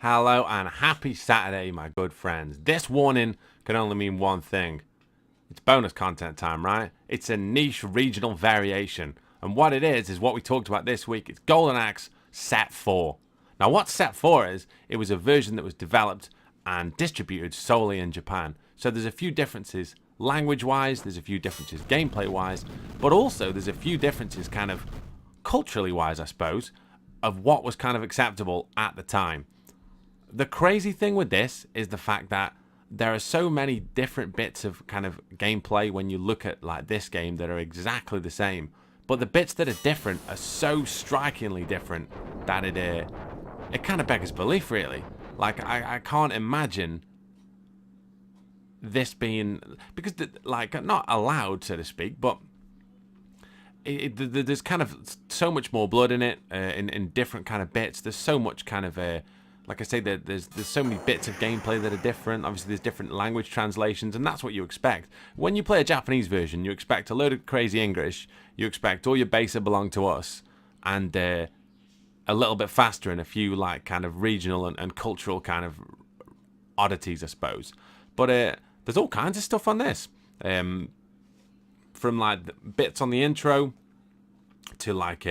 Hello and happy Saturday, my good friends. This warning can only mean one thing. It's bonus content time, right? It's a niche regional variation. And what it is what we talked about this week. It's Golden Axe Set 4. Now, what Set 4 is, it was a version that was developed and distributed solely in Japan. So there's a few differences language-wise, there's a few differences gameplay-wise, but also there's a few differences kind of culturally-wise, I suppose, of what was kind of acceptable at the time. The crazy thing with this is the fact that there are so many different bits of kind of gameplay when you look at like this game that are exactly the same, but the bits that are different are so strikingly different that it kind of beggars belief, really. Like I can't imagine this being, because like not allowed, so to speak, but there's kind of so much more blood in it, in different kind of bits. There's so much kind of like I say, there's so many bits of gameplay that are different. Obviously, there's different language translations, and that's what you expect. When you play a Japanese version, you expect a load of crazy English, you expect all your base belong to us, and a little bit faster and a few like kind of regional and cultural kind of oddities, I suppose. But there's all kinds of stuff on this. From like bits on the intro to like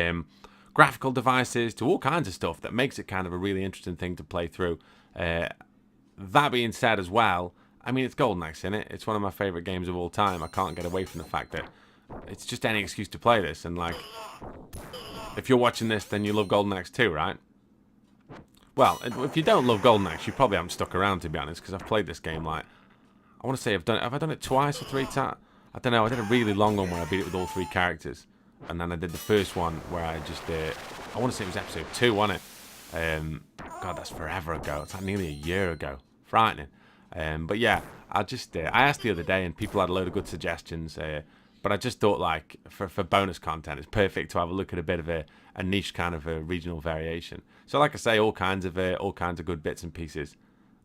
graphical devices to all kinds of stuff that makes it kind of a really interesting thing to play through. That being said as well, I mean, it's Golden Axe, isn't it? It's one of my favourite games of all time. I can't get away from the fact that it's just any excuse to play this. And like, if you're watching this, then you love Golden Axe too, right? Well, if you don't love Golden Axe, you probably haven't stuck around, to be honest, because I've played this game like, I want to say have I done it twice or three times? I don't know. I did a really long one where I beat it with all three characters. And then I did the first one where I just, I want to say it was episode 2, wasn't it? God, that's forever ago. It's like nearly a year ago. Frightening. But yeah, I asked the other day and people had a load of good suggestions. But I just thought like, for bonus content, it's perfect to have a look at a bit of a niche kind of a regional variation. So like I say, all kinds of good bits and pieces.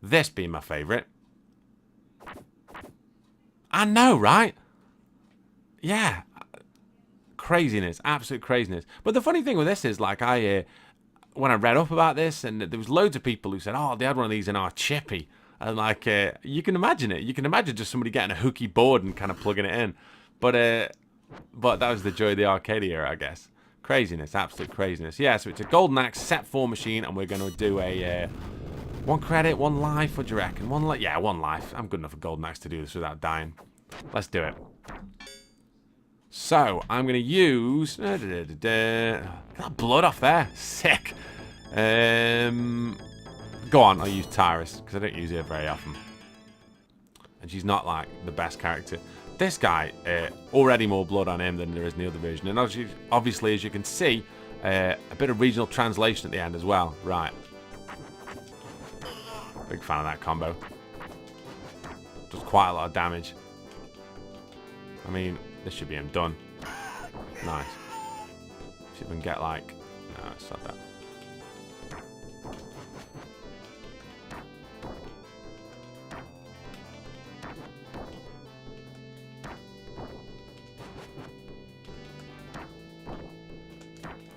This being my favourite. I know, right? Yeah. Craziness, absolute craziness. But the funny thing with this is, like, when I read up about this, and there was loads of people who said, oh, they had one of these in our Chippy. And, like, you can imagine it. You can imagine just somebody getting a hooky board and kind of plugging it in. But that was the joy of the arcade era, I guess. Craziness, absolute craziness. Yeah, so it's a Golden Axe Set 4 machine, and we're going to do a 1 credit, 1 life. What do you reckon? 1 life? Yeah, 1 life. I'm good enough for Golden Axe to do this without dying. Let's do it. So, I'm going to use... Get that blood off there. Sick. Go on, I'll use Tyrus, because I don't use her very often. And she's not, like, the best character. This guy, already more blood on him than there is in the other version. And obviously, as you can see, a bit of regional translation at the end as well. Right. Big fan of that combo. Does quite a lot of damage. I mean... This should be him done. Nice. See if we can get like... No, it's not that.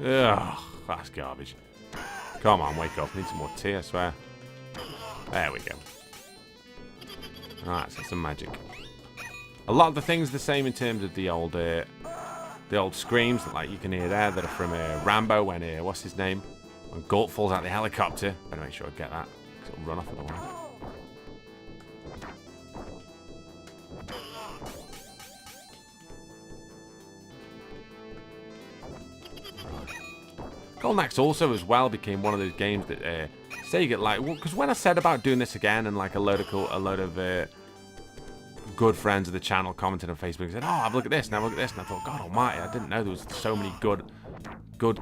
Ugh, that's garbage. Come on, wake up. Need some more tea, I swear. There we go. Alright, so some magic. A lot of the things are the same in terms of the old screams that like you can hear there that are from Rambo when what's his name? When Galt falls out the helicopter. Better make sure I get that, because it'll run off otherwise. Golden Axe also as well became one of those games that say you get like, because when I said about doing this again and like a load of good friends of the channel commented on Facebook and said, oh, have a look at this, now look at this. And I thought, God almighty, I didn't know there was so many good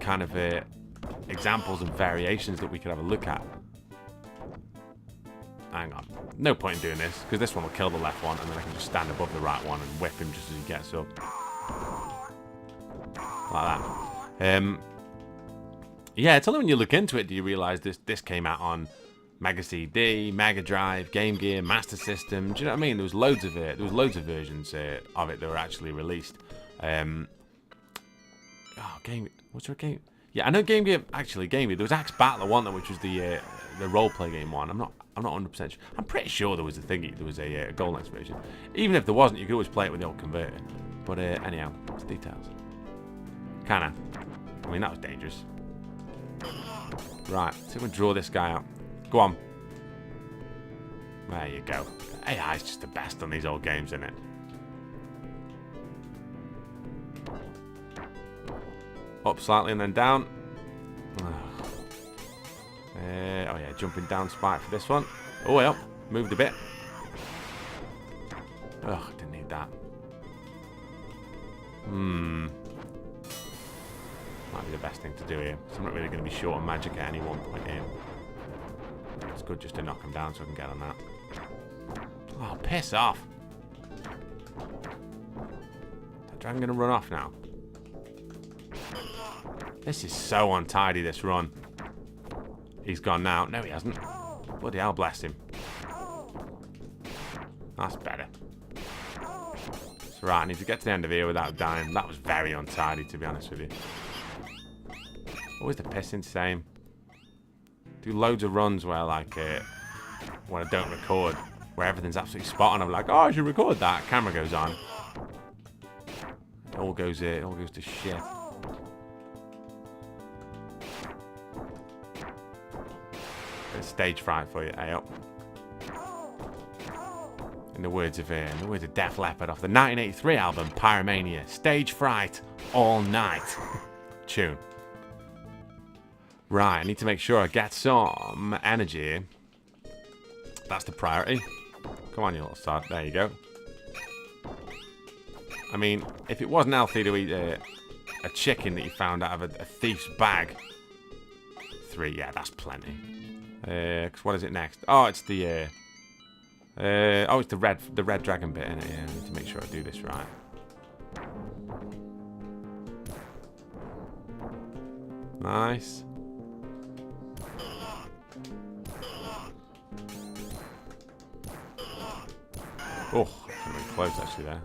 kind of examples and variations that we could have a look at. Hang on. No point in doing this, because this one will kill the left one, and then I can just stand above the right one and whip him just as he gets up. Like that. Yeah, it's only when you look into it do you realise this came out on Mega CD, Mega Drive, Game Gear, Master System. Do you know what I mean? There was loads of versions of it that were actually released. What's your game? Yeah, I know Game Gear. Actually, Game Gear. There was Axe Battler one, which was the role-play game one. I'm not 100% sure. I'm pretty sure there was a thingy. There was a Golden Axe version. Even if there wasn't, you could always play it with the old converter. But anyhow, it's details. Kinda. I mean, that was dangerous. Right, so we draw this guy out. Go on. There you go. AI is just the best on these old games, isn't it? Up slightly and then down. Oh yeah, jumping down spike for this one. Oh well, moved a bit. Oh, didn't need that. Might be the best thing to do here. So I'm not really going to be short on magic at any one point here. It's good just to knock him down so I can get on that. Oh, piss off. Is that dragon going to run off now? This is so untidy, this run. He's gone now. No, he hasn't. Bloody hell, bless him. That's better. That's right, I need to get to the end of here without dying. That was very untidy, to be honest with you. Always the pissing same. Do loads of runs where, like, when I don't record, where everything's absolutely spot on. I'm like, oh, I should record that. Camera goes on. It all goes to shit. Stage fright for you, Ayo. In the words of Def Leppard off the 1983 album Pyromania, stage fright all night. Tune. Right, I need to make sure I get some energy. That's the priority. Come on, you little sod. There you go. I mean, if it wasn't healthy to eat a chicken that you found out of a thief's bag. 3, yeah, that's plenty. Cause what is it next? Oh, it's the it's the red dragon bit in it. Yeah, I need to make sure I do this right. Nice. Oh, I'm really close actually there.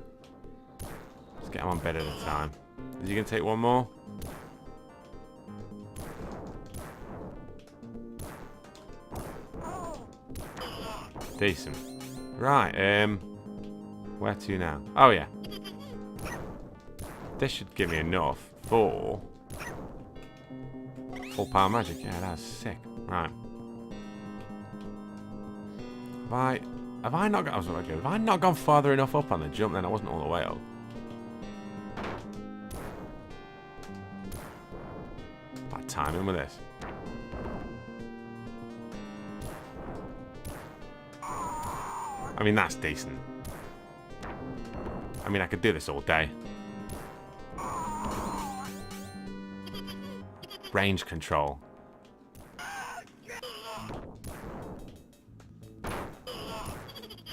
Let's get him on bed at a time. Is he gonna take one more? Decent. Right, where to now? Oh, yeah. This should give me enough for full power magic. Yeah, that's sick. Right. Have I not gone farther enough up on the jump then? I wasn't all the way up. Bad timing with this. I mean, that's decent. I mean, I could do this all day. Range control.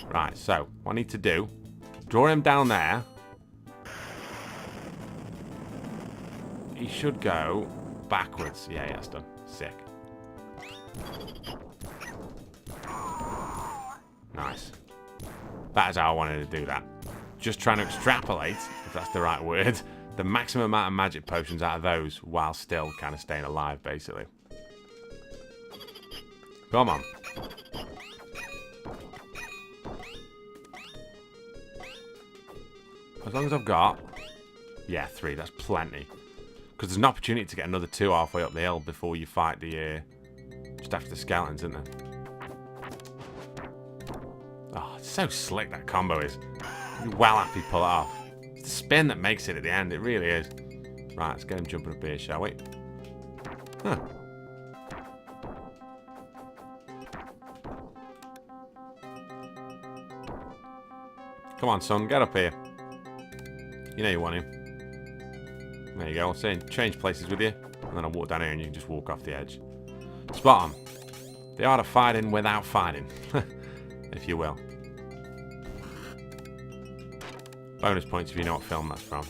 Right, so, what I need to do, draw him down there. He should go backwards. Yeah, that's done. Sick. Nice. That is how I wanted to do that. Just trying to extrapolate, if that's the right word, the maximum amount of magic potions out of those while still kind of staying alive, basically. Come on. As long as I've got... Yeah, 3, that's plenty. Because there's an opportunity to get another 2 halfway up the hill before you fight the... just after the skeletons, isn't there? Oh, it's so slick, that combo is. You're well happy to pull it off. It's the spin that makes it at the end, it really is. Right, let's get him jumping up here, shall we? Huh. Come on, son, get up here. You know you want him. There you go, I'll say change places with you. And then I'll walk down here and you can just walk off the edge. Spot on. The art of fighting without fighting. If you will. Bonus points if you know what film that's from.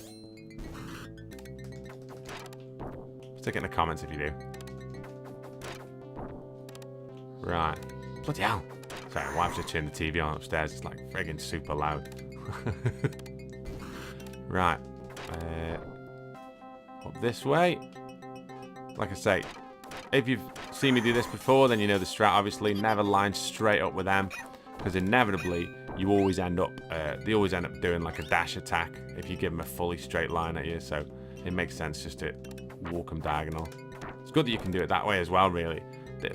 Stick it in the comments if you do. Right. Bloody hell. Sorry, my wife's just turned the TV on upstairs. It's like friggin' super loud. Right. Up this way. like I say, if you've seen me do this before, then you know the strat. Obviously, never line straight up with them, because inevitably you always end up. They always end up doing like a dash attack if you give them a fully straight line at you. So it makes sense just to walk them diagonal. It's good that you can do it that way as well, really.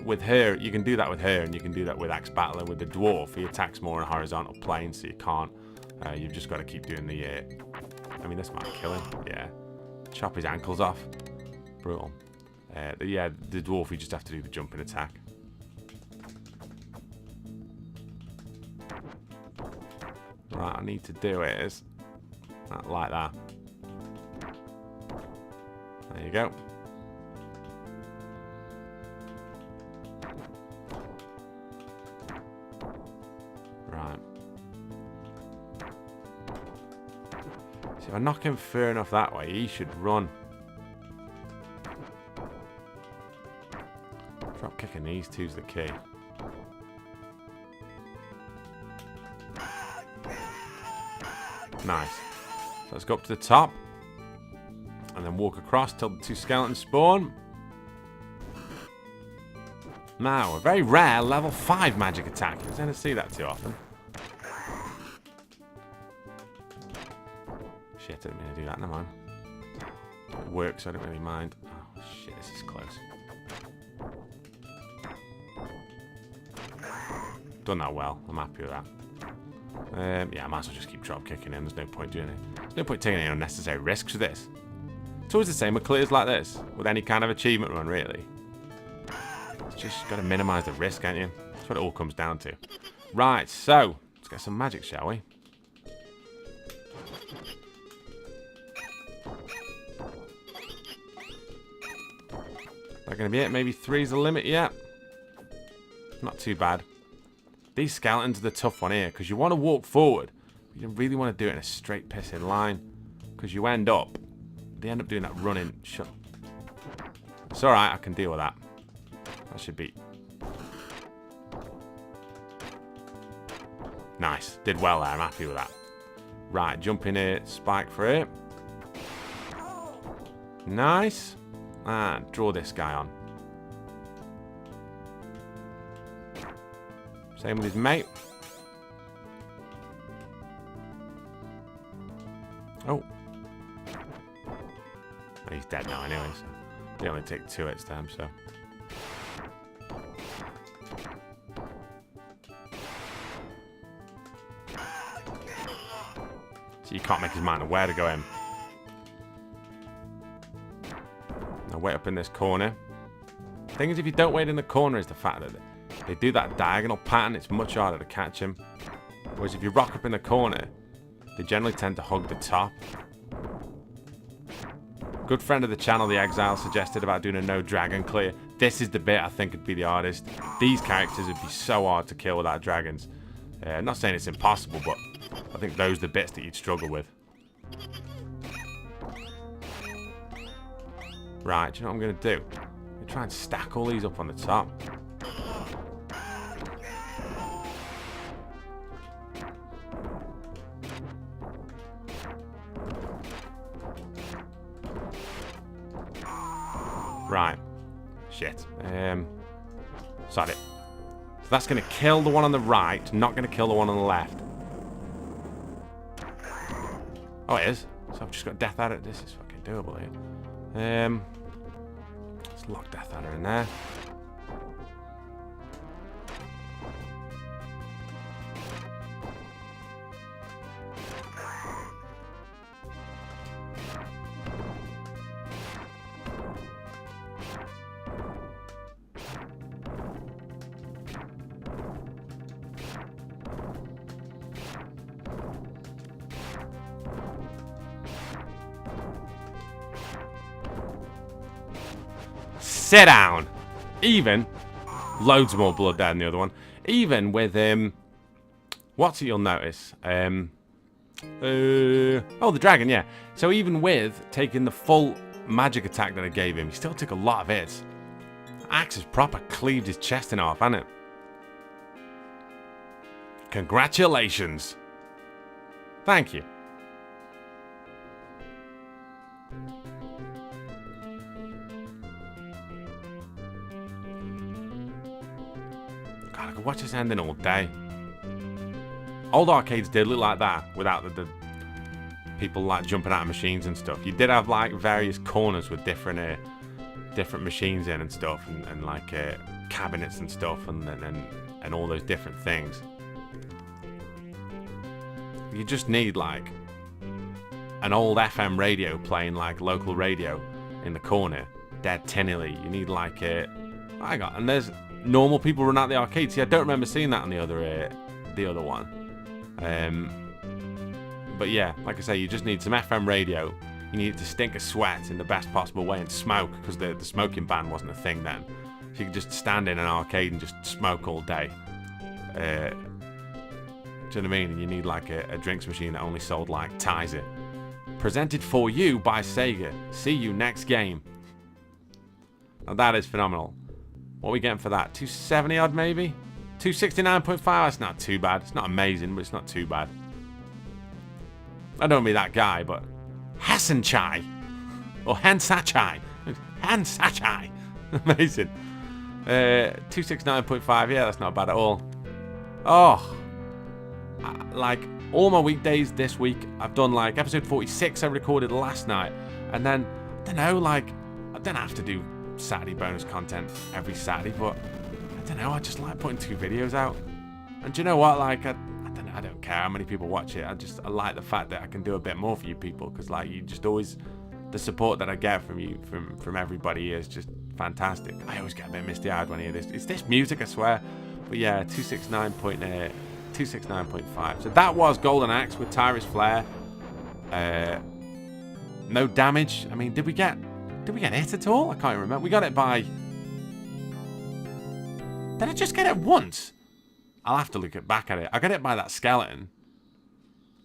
With her, you can do that with her, and you can do that with Axe Battler. With the dwarf, he attacks more on a horizontal plane, so you can't. You've just got to keep doing the. I mean, this might kill him. Yeah, chop his ankles off. Brutal. Yeah, the dwarf, you just have to do the jumping attack. Right, I need to do is like that. There you go. Right. See, if I knock him far enough that way, he should run. Drop kicking these two's the key. Nice. So let's go up to the top. And then walk across till the two skeletons spawn. Now, a very rare level 5 magic attack. You don't tend to see that too often. Shit, I didn't mean to do that. Never mind. It works, so I don't really mind. Oh, shit, this is close. Done that well. I'm happy with that. Yeah, I might as well just keep drop kicking him. There's no point doing it. There's no point taking any unnecessary risks with this. It's always the same with clears like this. With any kind of achievement run, really. It's just got to minimise the risk, ain't you? That's what it all comes down to. Right, so let's get some magic, shall we? That going to be it? Maybe 3's the limit yet? Not too bad. These skeletons are the tough one here, because you want to walk forward. But you don't really want to do it in a straight pissing line, because you end up... They end up doing that running shot. It's alright, I can deal with that. That should be... Nice. Did well there, I'm happy with that. Right, jump in here, spike for it. Nice. And draw this guy on. Same with his mate. Oh. He's dead now anyway, so they only take 2 hits to him, so. So you can't make his mind where to go in. Now wait up in this corner. The thing is, if you don't wait in the corner, is the fact that they do that diagonal pattern, it's much harder to catch him. Whereas if you rock up in the corner, they generally tend to hug the top. Good friend of the channel, The Exile, suggested about doing a no dragon clear. This is the bit I think would be the hardest. These characters would be so hard to kill without dragons. I'm not saying it's impossible, but I think those are the bits that you'd struggle with. Right, do you know what I'm going to do? I'm going to try and stack all these up on the top. Right. Shit. Sod it. So that's going to kill the one on the right, not going to kill the one on the left. Oh, it is. So I've just got Death Adder. This is fucking doable here. Let's lock Death Adder in there. Sit down. Even loads more blood there than the other one. Even with what's it you'll notice? Oh, the dragon, yeah. So even with taking the full magic attack that I gave him, he still took a lot of hits. Axe has proper cleaved his chest in half, hasn't it? Congratulations. Thank you. watch us ending all day. Old arcades did look like that without the people like jumping out of machines and stuff. You did have like various corners with different machines in and stuff, and like cabinets and stuff, and all those different things. You just need like an old FM radio playing like local radio in the corner, dead tinnily. You need like and there's normal people run out the arcade. See, I don't remember seeing that on the other one. But yeah, like I say, you just need some FM radio. You need it to stink of sweat in the best possible way and smoke, because the smoking ban wasn't a thing then. So you could just stand in an arcade and just smoke all day. Do you know what I mean? And you need like a drinks machine that only sold like Tizer. Presented for you by Sega. See you next game. Now that is phenomenal. What are we getting for that? 270 odd maybe? 269.5, that's not too bad. It's not amazing, but it's not too bad. I don't be that guy, but Hasenchai or Hansachai. Hansachai. Amazing. 269.5, yeah, that's not bad at all. Oh, like all my weekdays this week, I've done like episode 46 I recorded last night, and then I don't know, like I don't have to do Saturday bonus content every Saturday, but I don't know, I just like putting 2 videos out. And do you know what, like I don't care how many people watch it. I like the fact that I can do a bit more for you people, because like you just always, the support that I get from you, from everybody is just fantastic. I always get a bit misty-eyed when I hear this. It's this music, I swear. But yeah, 269.5. So that was Golden Axe with Tyrus Flare. No damage. I mean, did we get hit at all? I can't even remember. We got it by... Did I just get it once? I'll have to look back at it. I got it by that skeleton.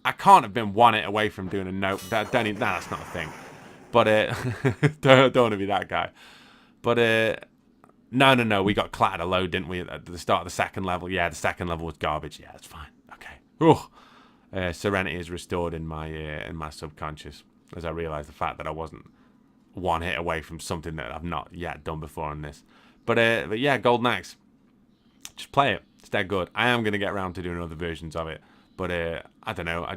I can't have been 1 hit away from doing a note. That's not a thing. But don't want to be that guy. But no, we got clattered a load, didn't we, at the start of the second level? Yeah, the second level was garbage. Yeah, that's fine. Okay. Serenity is restored in my subconscious as I realise the fact that I wasn't 1 hit away from something that I've not yet done before on this. But yeah, Golden Axe. Just play it. It's that good. I am going to get around to doing other versions of it. But I don't know. I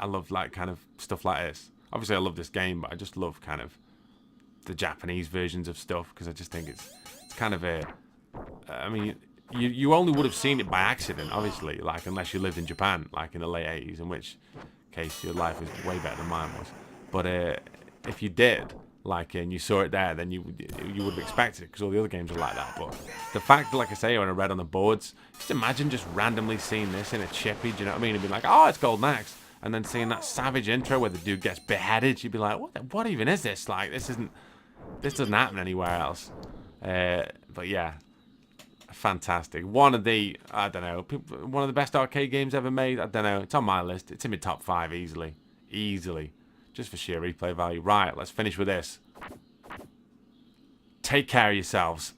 love like kind of stuff like this. Obviously, I love this game, but I just love kind of the Japanese versions of stuff, because I just think it's kind of I mean, you only would have seen it by accident, obviously, like unless you lived in Japan, like in the late 80s, in which case your life was way better than mine was. But if you did, like, and you saw it there, then you would have expected it, because all the other games are like that. But the fact, like I say, when I read on the boards, just imagine just randomly seeing this in a chippy, do you know what I mean? And be like, oh, it's Golden Axe. And then seeing that savage intro where the dude gets beheaded, you'd be like, what even is this? Like, this doesn't happen anywhere else. But yeah, fantastic. One of the best arcade games ever made. I don't know. It's on my list. It's in my top 5 easily. Just for sheer replay value. Right, let's finish with this. Take care of yourselves.